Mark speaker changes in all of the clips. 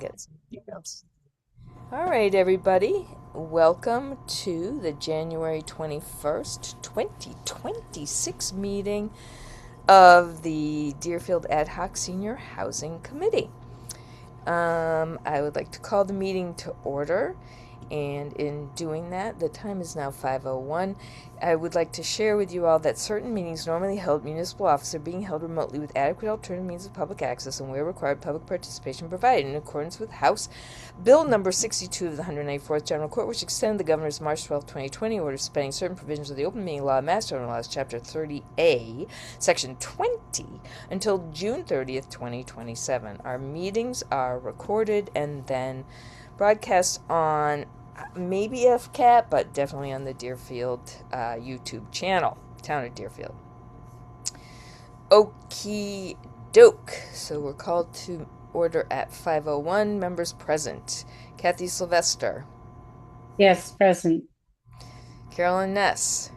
Speaker 1: get something else. All right, everybody. Welcome to the January 21st, 2026 meeting of the Deerfield Ad Hoc Senior Housing Committee. I would like to call the meeting to order. And in doing that, the time is now 5:01. I would like to share with you all that certain meetings normally held in municipal office are being held remotely with adequate alternative means of public access and where required public participation provided in accordance with House Bill number 62 of the 194th General Court, which extended the governor's March 12, 2020 order suspending certain provisions of the Open Meeting Law, Mass General Laws, Chapter 30A, Section 20, until June 30th, 2027. Our meetings are recorded and then broadcast on maybe FCAT, but definitely on the Deerfield YouTube channel, Town of Deerfield. Okie doke. So we're called to order at 5:01. Members present. Kathy Sylvester.
Speaker 2: Yes, present.
Speaker 1: Carolyn Ness.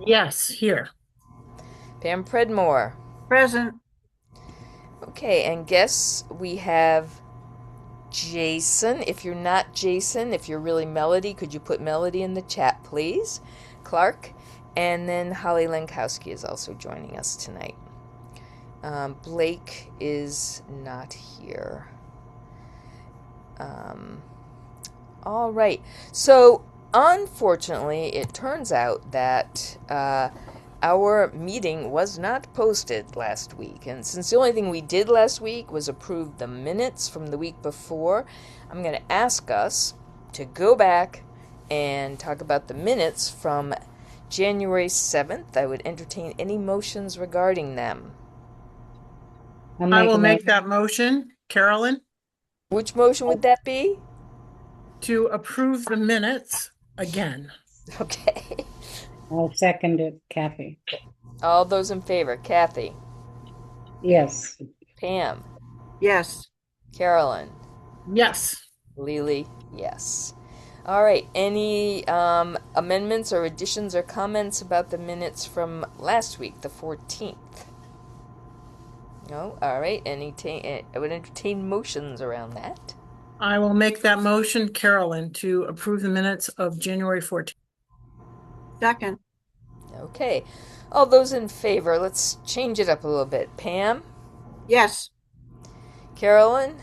Speaker 3: Yes, here.
Speaker 1: Pam Predmore.
Speaker 3: Present.
Speaker 1: Okay, and guests, we have Jason. If you're not Jason, if you're really Melody, could you put Melody in the chat, please? Clark. And then Holly Lenkowski is also joining us tonight. Blake is not here. All right. So, unfortunately, it turns out that our meeting was not posted last week. And since the only thing we did last week was approve the minutes from the week before, I'm going to ask us to go back and talk about the minutes from January 7th. I would entertain any motions regarding them.
Speaker 3: I will make that motion, Carolyn,
Speaker 1: Which motion would that be?
Speaker 3: to approve the minutes again.
Speaker 1: Okay.
Speaker 2: I'll second it, Kathy.
Speaker 1: All those in favor. Kathy.
Speaker 2: Yes.
Speaker 1: Pam.
Speaker 3: Yes.
Speaker 1: Carolyn.
Speaker 3: Yes.
Speaker 1: Lily. Yes. All right. Any amendments or additions or comments about the minutes from last week, the 14th? No? All right. I would entertain motions around that.
Speaker 3: I will make that motion, Carolyn, to approve the minutes of January 14th.
Speaker 4: Second.
Speaker 1: Okay. All those in favor, let's change it up a little bit. Pam?
Speaker 4: Yes.
Speaker 1: Carolyn?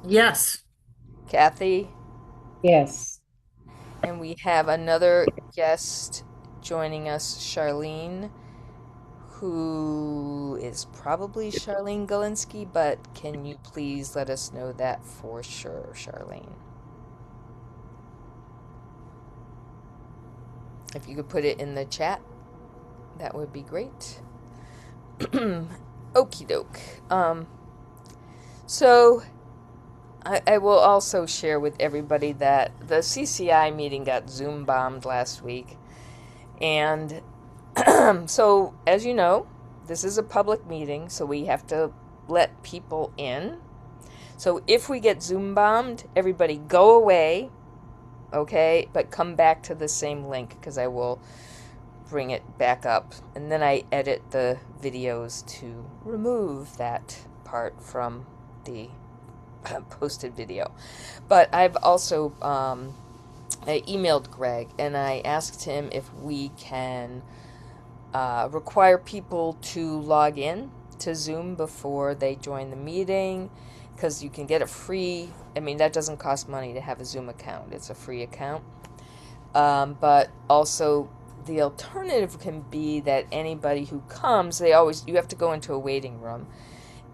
Speaker 3: Yes.
Speaker 1: Kathy?
Speaker 2: Yes.
Speaker 1: And we have another guest joining us, Charlene, who is probably Charlene Galinsky, but can you please let us know that for sure, Charlene? If you could put it in the chat, that would be great. Okie doke. So I will also share with everybody that the CCI meeting got Zoom bombed last week. And so, as you know, this is a public meeting, so we have to let people in. So if we get Zoom bombed, everybody go away, okay? But come back to the same link because I will bring it back up. And then I edit the videos to remove that part from the posted video. But I've also I emailed Greg and I asked him if we can require people to log in to Zoom before they join the meeting, because you can get a free, I mean, that doesn't cost money to have a Zoom account. It's a free account. But also the alternative can be that anybody who comes, you have to go into a waiting room,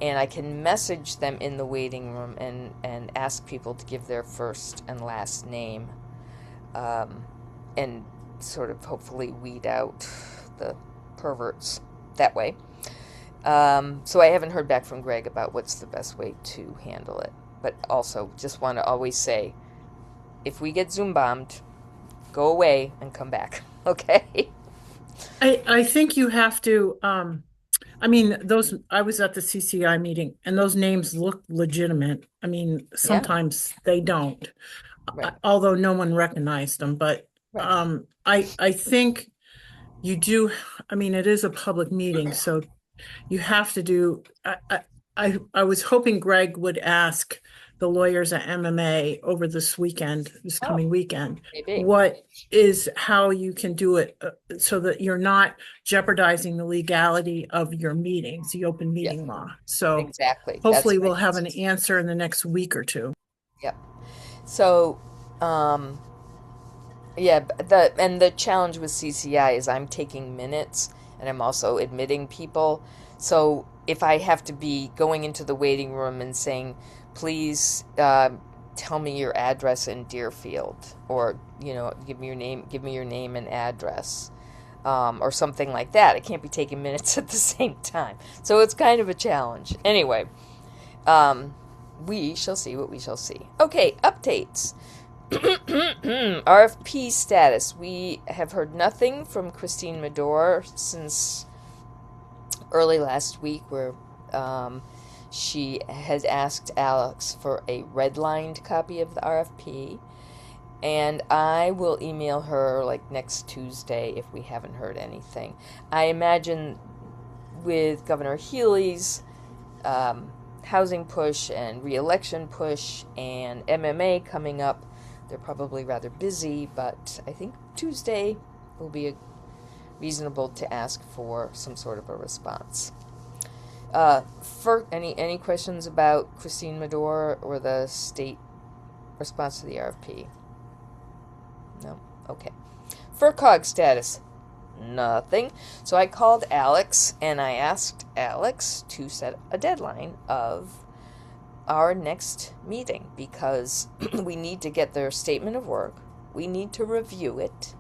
Speaker 1: and I can message them in the waiting room and ask people to give their first and last name, and sort of hopefully weed out the perverts that way. So I haven't heard back from Greg about what's the best way to handle it. But also, just want to always say, if we get Zoom bombed, go away and come back, okay?
Speaker 3: I think you have to, I was at the CCI meeting and those names look legitimate. I mean, sometimes they don't,
Speaker 1: Right.
Speaker 3: although no one recognized them, but
Speaker 1: Right.
Speaker 3: I think you do, I mean, it is a public meeting, so you have to do, I was hoping Greg would ask the lawyers at MMA over this coming weekend.
Speaker 1: Maybe.
Speaker 3: What is how you can do it so that you're not jeopardizing the legality of your meetings, the open meeting law. So
Speaker 1: Exactly.
Speaker 3: hopefully
Speaker 1: That's
Speaker 3: we'll have an answer in the next week or two.
Speaker 1: Yep. So, yeah, the challenge with CCI is I'm taking minutes and I'm also admitting people. So if I have to be going into the waiting room and saying, please tell me your address in Deerfield, or give me your name and address, or something like that, I can't be taking minutes at the same time. So it's kind of a challenge. Anyway, we shall see what we shall see. Okay, updates. RFP status. We have heard nothing from Christine Medor since early last week, where she has asked Alex for a redlined copy of the RFP, and I will email her like next Tuesday if we haven't heard anything. I imagine with Governor Healy's housing push and re-election push and MMA coming up, they're probably rather busy, but I think Tuesday will be reasonable to ask for some sort of a response. For any questions about Christine Medor or the state response to the RFP? No? Okay. FERCOG status. Nothing. So I called Alex and I asked Alex to set a deadline of our next meeting, because we need to get their statement of work, we need to review it,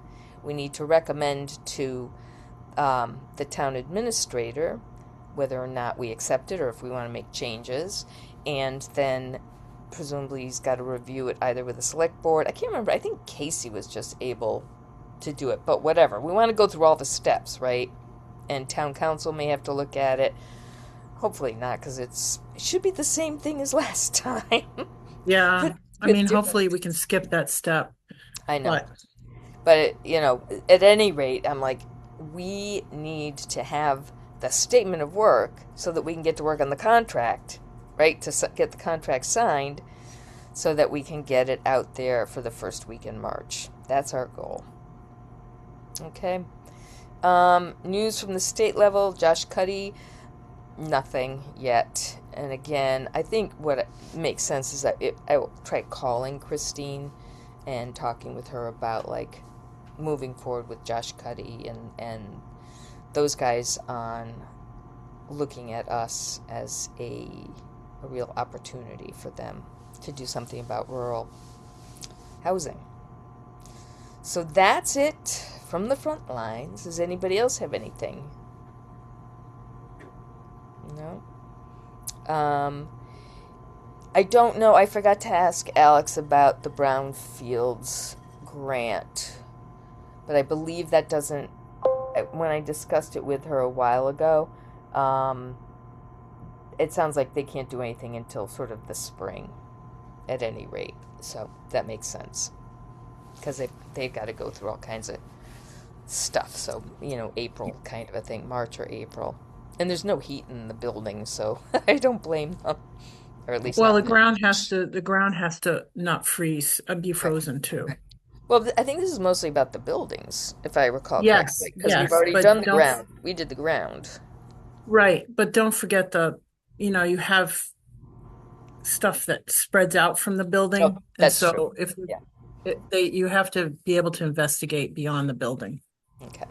Speaker 1: we need to recommend to the town administrator whether or not we accept it or if we want to make changes, and then presumably he's got to review it either with the select board. I can't remember. I think Casey was just able to do it, but whatever. We want to go through all the steps, right? And town council may have to look at it. Hopefully not, because it should be the same thing as last time.
Speaker 3: Yeah, I mean, hopefully we can skip that step.
Speaker 1: I know. But at any rate, I'm like, we need to have the statement of work so that we can get to work on the contract, right? To get the contract signed so that we can get it out there for the first week in March. That's our goal. Okay. News from the state level, Josh Cuddy. Nothing yet. And again, I think what makes sense is that I will try calling Christine and talking with her about like moving forward with Josh Cuddy and those guys on looking at us as a real opportunity for them to do something about rural housing. So that's it from the front lines. Does anybody else have anything? No? I don't know. I forgot to ask Alex about the Brownfields grant. But I believe that doesn't... When I discussed it with her a while ago, it sounds like they can't do anything until sort of the spring, at any rate. So that makes sense. Because they've got to go through all kinds of stuff. So, April kind of a thing. March or April. And there's no heat in the building, so I don't blame them. Or at least
Speaker 3: the ground has to not freeze, be frozen too.
Speaker 1: Well, I think this is mostly about the buildings, if I recall correctly. Because we've already done the ground. We did the ground.
Speaker 3: Right, but don't forget you have stuff that spreads out from the building.
Speaker 1: Oh, that's
Speaker 3: true.
Speaker 1: If
Speaker 3: you have to be able to investigate beyond the building.
Speaker 1: Okay.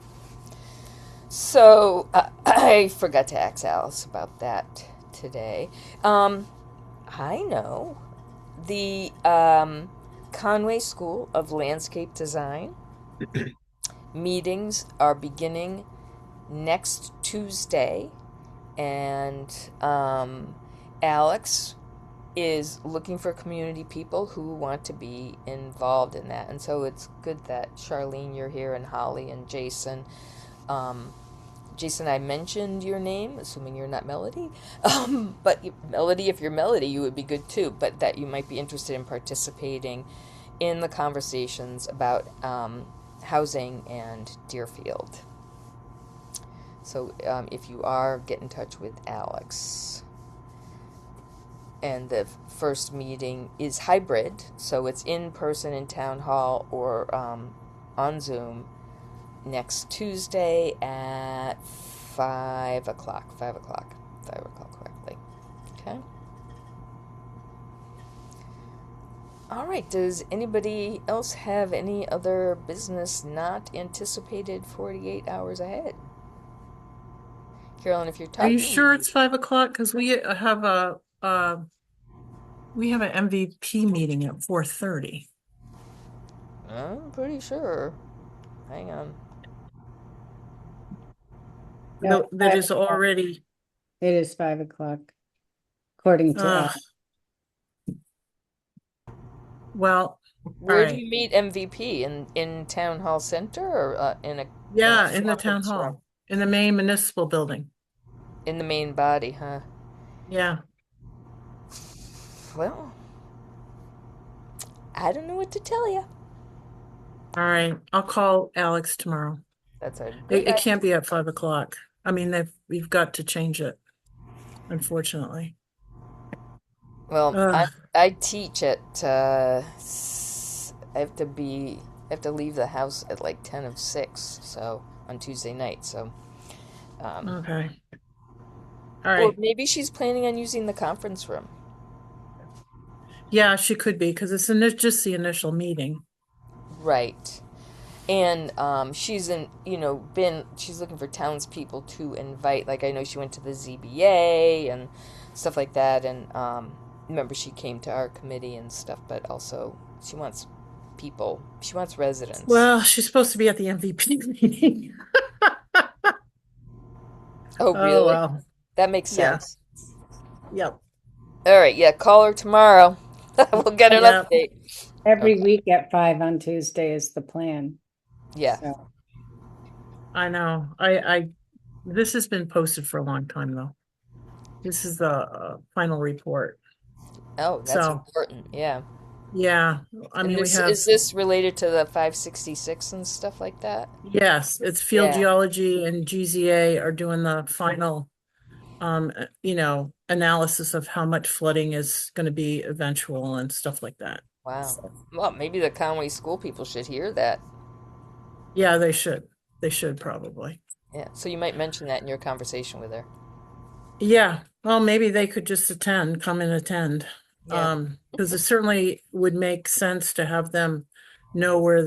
Speaker 1: So I forgot to ask Alice about that today. I know the Conway School of Landscape Design meetings are beginning next Tuesday, and Alex is looking for community people who want to be involved in that. And so it's good that Charlene, you're here, and Holly and Jason. Jason, I mentioned your name, assuming you're not Melody. But Melody, if you're Melody, you would be good too. But that you might be interested in participating in the conversations about housing and Deerfield. So if you are, get in touch with Alex. and the first meeting is hybrid, so it's in person in town hall or on Zoom next Tuesday at 5 o'clock. 5 o'clock. If I recall correctly. Okay. All right. Does anybody else have any other business not anticipated 48 hours ahead? Carolyn, if you're
Speaker 3: Are
Speaker 1: talking,
Speaker 3: you sure it's 5 o'clock? Because we have an MVP meeting at 4:30.
Speaker 1: I'm pretty sure. Hang on.
Speaker 2: No,
Speaker 3: That
Speaker 2: 5
Speaker 3: is
Speaker 2: o'clock.
Speaker 3: already,
Speaker 2: It is 5 o'clock, according to
Speaker 3: uh,
Speaker 2: us.
Speaker 3: well,
Speaker 1: Where do
Speaker 3: right.
Speaker 1: you meet MVP? In Town Hall Center or in a
Speaker 3: Yeah, in the town
Speaker 1: conference room?
Speaker 3: hall, in the main municipal building.
Speaker 1: In the main body, huh?
Speaker 3: Yeah.
Speaker 1: Well, I don't know what to tell you.
Speaker 3: All right. I'll call Alex tomorrow.
Speaker 1: That's a good
Speaker 3: It can't be at 5 o'clock. I mean, we've got to change it, unfortunately.
Speaker 1: Well,
Speaker 3: Ugh.
Speaker 1: I teach at I have to leave the house at like 10 of 6, so on Tuesday night, so
Speaker 3: Okay. All
Speaker 1: or
Speaker 3: right.
Speaker 1: maybe she's planning on using the conference room.
Speaker 3: Yeah, she could be because it's just the initial meeting.
Speaker 1: Right. And she's she's looking for townspeople to invite. Like I know she went to the ZBA and stuff like that. And remember she came to our committee and stuff. But also she wants people. She wants residents.
Speaker 3: Well, she's supposed to be at the MVP meeting.
Speaker 1: Oh,
Speaker 3: Oh,
Speaker 1: really?
Speaker 3: well.
Speaker 1: That makes
Speaker 3: Yeah.
Speaker 1: sense.
Speaker 3: Yep.
Speaker 1: All right. Yeah. Call her tomorrow. We'll get an
Speaker 3: Yep.
Speaker 1: update.
Speaker 2: Every
Speaker 1: Okay.
Speaker 2: week at 5 on Tuesday is the plan.
Speaker 1: Yeah.
Speaker 2: So,
Speaker 3: I know. This has been posted for a long time though. This is the final report.
Speaker 1: Oh, that's
Speaker 3: So,
Speaker 1: important. Yeah.
Speaker 3: yeah. I
Speaker 1: And
Speaker 3: mean, we
Speaker 1: this
Speaker 3: have,
Speaker 1: is this related to the 566 and stuff like that?
Speaker 3: yes, it's field
Speaker 1: Yeah.
Speaker 3: geology and GZA are doing the final, analysis of how much flooding is going to be eventual and stuff like that.
Speaker 1: Wow.
Speaker 3: So,
Speaker 1: Well, maybe the Conway school people should hear that.
Speaker 3: yeah, they should. They should probably.
Speaker 1: Yeah. So you might mention that in your conversation with her.
Speaker 3: Yeah. Well, maybe they could just come and attend.
Speaker 1: Yeah.
Speaker 3: Because it certainly would make sense to have them know where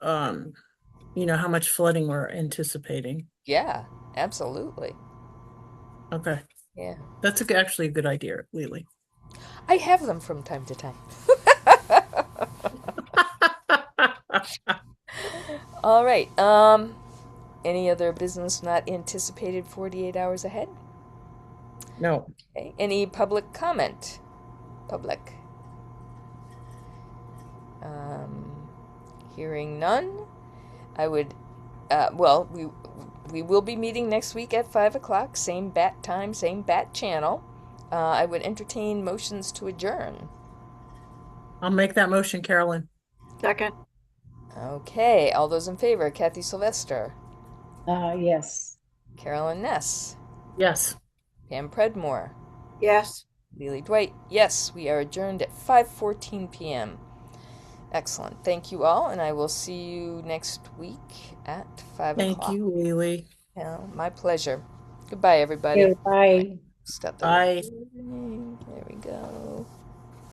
Speaker 3: how much flooding we're anticipating.
Speaker 1: Yeah. Absolutely.
Speaker 3: Okay.
Speaker 1: Yeah.
Speaker 3: That's actually a good idea, Lily.
Speaker 1: I have them from time to time. All right. Any other business not anticipated 48 hours ahead?
Speaker 3: No.
Speaker 1: Okay. Any public comment? Public. Hearing none. I would, we will be meeting next week at 5 o'clock, same bat time, same bat channel. I would entertain motions to adjourn.
Speaker 3: I'll make that motion, Carolyn.
Speaker 4: Second.
Speaker 1: Okay, all those in favor, Kathy Sylvester,
Speaker 2: yes.
Speaker 1: Carolyn Ness,
Speaker 3: Yes.
Speaker 1: Pam Predmore,
Speaker 4: Yes.
Speaker 1: Lily Dwight. Yes, we are adjourned at 5:14 p.m. Excellent. Thank you all, and I will see you next week at 5
Speaker 3: Thank
Speaker 1: o'clock.
Speaker 3: you, Lily.
Speaker 1: Yeah, my pleasure. Goodbye, everybody.
Speaker 2: Bye.
Speaker 1: Stop the
Speaker 3: Bye.
Speaker 1: recording. There we go.